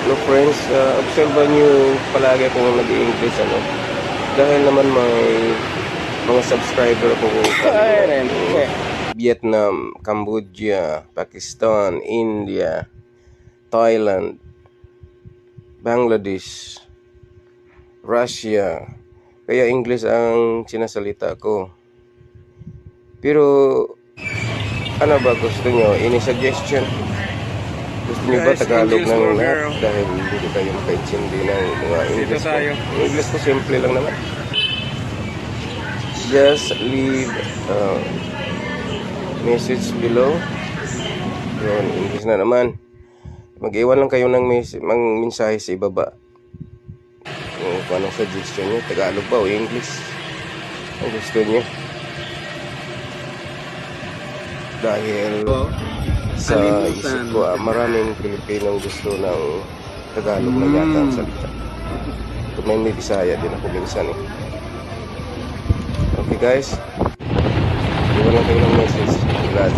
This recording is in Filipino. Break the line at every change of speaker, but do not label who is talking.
No friends, observe nyo palagi kung nag-i-English ano. Dahil naman may mga subscriber ko Vietnam, Cambodia, Pakistan, India, Thailand, Bangladesh, Russia. Kaya English ang sinasalita ko. Pero ano ba gusto nyo? Any suggestion? Gusto nyo ba Tagalog ng lahat? Dahil hindi kayo makaintindi ng mga English ko. English ko simple lang naman. Just leave message below. Yun, English na naman. Mag-iwan lang kayo ng mensahe sa ibaba. Kung anong suggestion nyo, Tagalog ba o English? Ang gusto nyo. Dahil sa isip ko, maraming Pilipinong gusto ng Tagalog na yata ang salita. Kung may Bisaya din ako minsan eh. Okay guys, iwan lang kayo ng message. Glad.